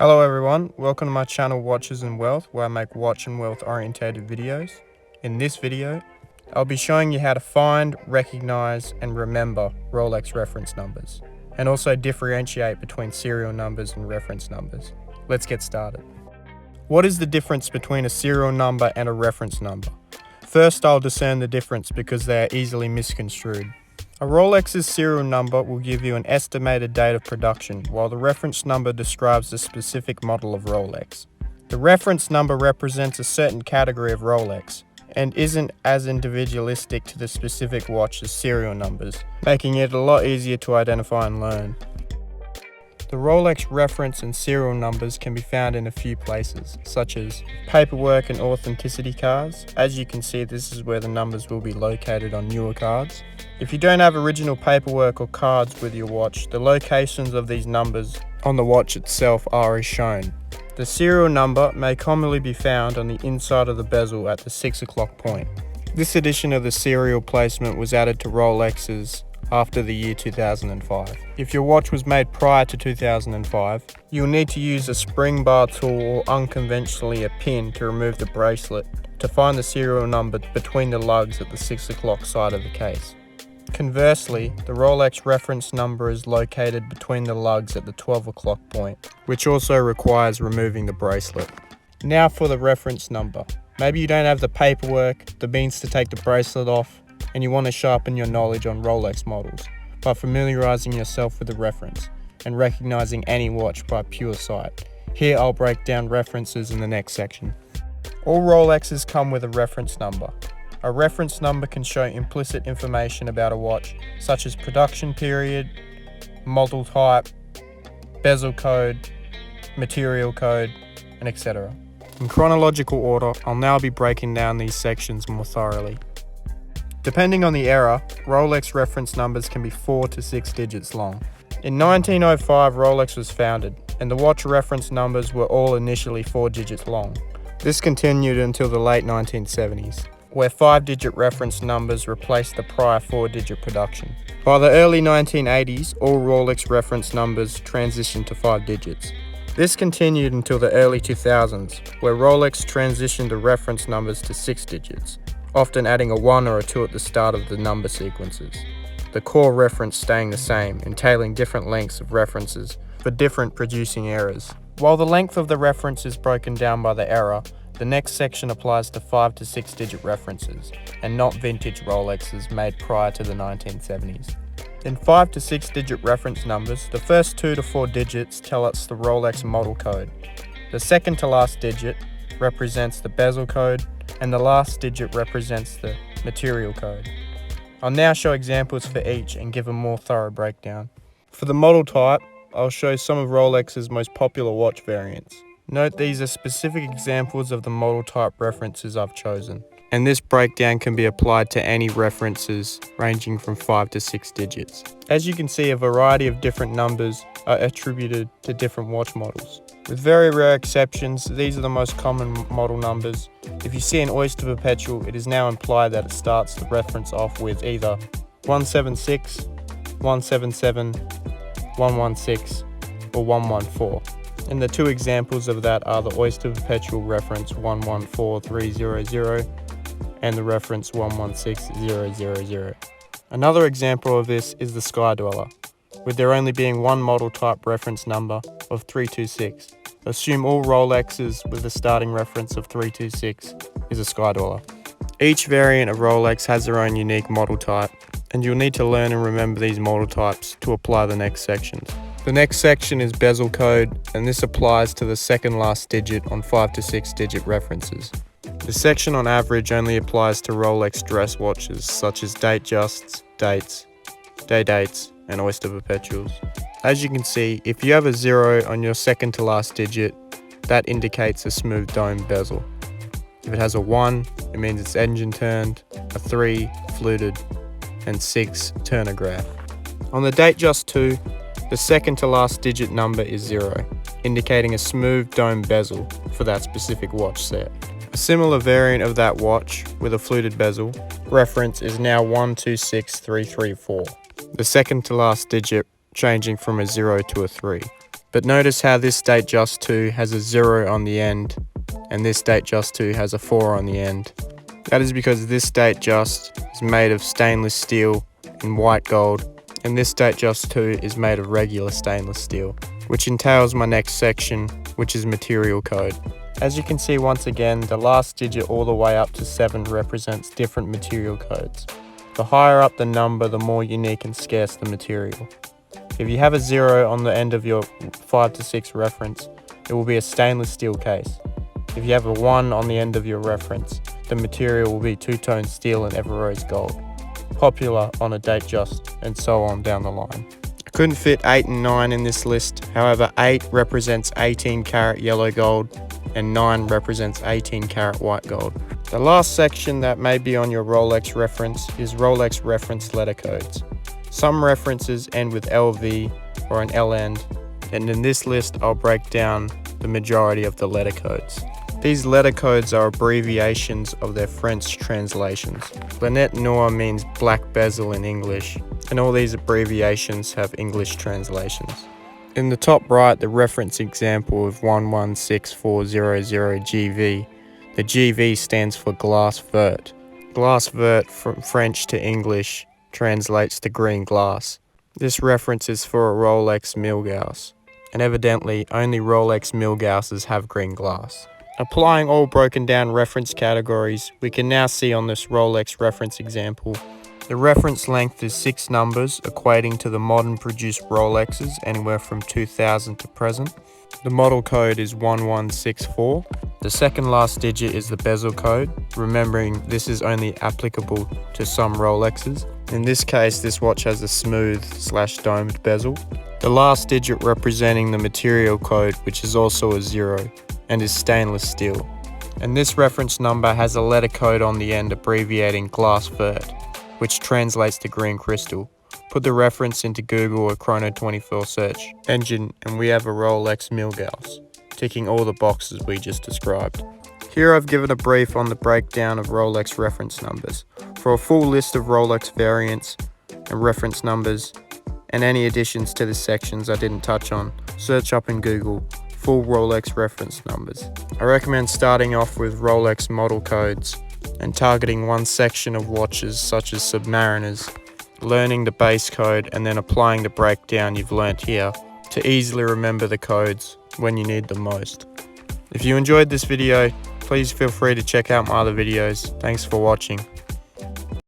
Hello everyone, welcome to my channel Watches and Wealth, where I make watch and wealth orientated videos. In this video, I'll be showing you how to find, recognize and remember Rolex reference numbers, and also differentiate between serial numbers and reference numbers. Let's get started. What is the difference between a serial number and a reference number? First, I'll discern the difference because they are easily misconstrued. A Rolex's serial number will give you an estimated date of production, while the reference number describes the specific model of Rolex. The reference number represents a certain category of Rolex, and isn't as individualistic to the specific watch as serial numbers, making it a lot easier to identify and learn. The Rolex reference and serial numbers can be found in a few places, such as paperwork and authenticity cards. As you can see, this is where the numbers will be located on newer cards. If you don't have original paperwork or cards with your watch, the locations of these numbers on the watch itself are as shown. The serial number may commonly be found on the inside of the bezel at the 6 o'clock point. This edition of the serial placement was added to Rolexes after the year 2005. If your watch was made prior to 2005, you'll need to use a spring bar tool or unconventionally a pin to remove the bracelet to find the serial number between the lugs at the 6 o'clock side of the case. Conversely, the Rolex reference number is located between the lugs at the 12 o'clock point, which also requires removing the bracelet. Now for the reference number. Maybe you don't have the paperwork, the means to take the bracelet off, and you want to sharpen your knowledge on Rolex models by familiarizing yourself with the reference and recognizing any watch by pure sight. Here I'll break down references in the next section. All Rolexes come with a reference number. A reference number can show implicit information about a watch, such as production period, model type, bezel code, material code, and etc. In chronological order, I'll now be breaking down these sections more thoroughly. Depending on the era, Rolex reference numbers can be 4 to 6 digits long. In 1905, Rolex was founded, and the watch reference numbers were all initially 4 digits long. This continued until the late 1970s, where 5-digit reference numbers replaced the prior 4-digit production. By the early 1980s, all Rolex reference numbers transitioned to 5 digits. This continued until the early 2000s, where Rolex transitioned the reference numbers to 6 digits, often adding a 1 or a 2 at the start of the number sequences. The core reference staying the same, entailing different lengths of references for different producing eras. While the length of the reference is broken down by the era, the next section applies to 5 to 6 digit references, and not vintage Rolexes made prior to the 1970s. In 5 to 6 digit reference numbers, the first 2 to 4 digits tell us the Rolex model code. The second to last digit represents the bezel code, and the last digit represents the material code. I'll now show examples for each and give a more thorough breakdown. For the model type, I'll show some of Rolex's most popular watch variants. Note these are specific examples of the model type references I've chosen, and this breakdown can be applied to any references ranging from 5 to 6 digits. As you can see, a variety of different numbers are attributed to different watch models. With very rare exceptions, these are the most common model numbers. If you see an Oyster Perpetual, it is now implied that it starts the reference off with either 176, 177, 116, or 114. And the two examples of that are the Oyster Perpetual reference 114300 and the reference 116000. Another example of this is the Sky Dweller, with there only being one model type reference number of 326. Assume all Rolexes with a starting reference of 326 is a Sky Dweller. Each variant of Rolex has their own unique model type, and you'll need to learn and remember these model types to apply the next sections. The next section is bezel code, and this applies to the second last digit on 5 to 6 digit references. The section on average only applies to Rolex dress watches such as Datejusts, dates, day dates, and Oyster Perpetuals. As you can see, if you have a 0 on your second to last digit, that indicates a smooth dome bezel. If it has a 1, it means it's engine turned, a 3, fluted, and 6, turnograph. On the Datejust 2, the second to last digit number is 0, indicating a smooth dome bezel for that specific watch set. A similar variant of that watch with a fluted bezel reference is now 126334. The second to last digit changing from a 0 to a 3. But notice how this Datejust 2 has a 0 on the end and this Datejust 2 has a 4 on the end. That is because this Datejust is made of stainless steel in white gold and this Datejust 2 is made of regular stainless steel, which entails my next section, which is material code. As you can see, once again, the last digit all the way up to 7 represents different material codes. The higher up the number, the more unique and scarce the material. If you have a 0 on the end of your 5 to 6 reference, it will be a stainless steel case. If you have a 1 on the end of your reference, the material will be two-tone steel and Everose gold, popular on a Datejust, and so on down the line. I couldn't fit 8 and 9 in this list, however 8 represents 18 karat yellow gold and 9 represents 18 karat white gold. The last section that may be on your Rolex reference is Rolex reference letter codes. Some references end with LV or an L end, and in this list I'll break down the majority of the letter codes. These letter codes are abbreviations of their French translations. Lunette Noire means black bezel in English, and all these abbreviations have English translations. In the top right, the reference example of 116400GV. The GV stands for glass vert. Glass vert from French to English translates to green glass. This reference is for a Rolex Milgauss, and evidently only Rolex Milgausses have green glass. Applying all broken down reference categories, we can now see on this Rolex reference example, the reference length is 6 numbers, equating to the modern produced Rolexes anywhere from 2000 to present. The model code is 1164. The second last digit is the bezel code, remembering this is only applicable to some Rolexes. In this case, this watch has a smooth/domed bezel. The last digit representing the material code, which is also a 0, and is stainless steel. And this reference number has a letter code on the end abbreviating glass vert, which translates to green crystal. Put the reference into Google or Chrono24 search engine and we have a Rolex Milgauss, ticking all the boxes we just described. Here I've given a brief on the breakdown of Rolex reference numbers. For a full list of Rolex variants and reference numbers, and any additions to the sections I didn't touch on, search up in Google full Rolex reference numbers. I recommend starting off with Rolex model codes and targeting one section of watches such as Submariners, learning the base code and then applying the breakdown you've learnt here to easily remember the codes when you need them most. If you enjoyed this video, please feel free to check out my other videos. Thanks for watching.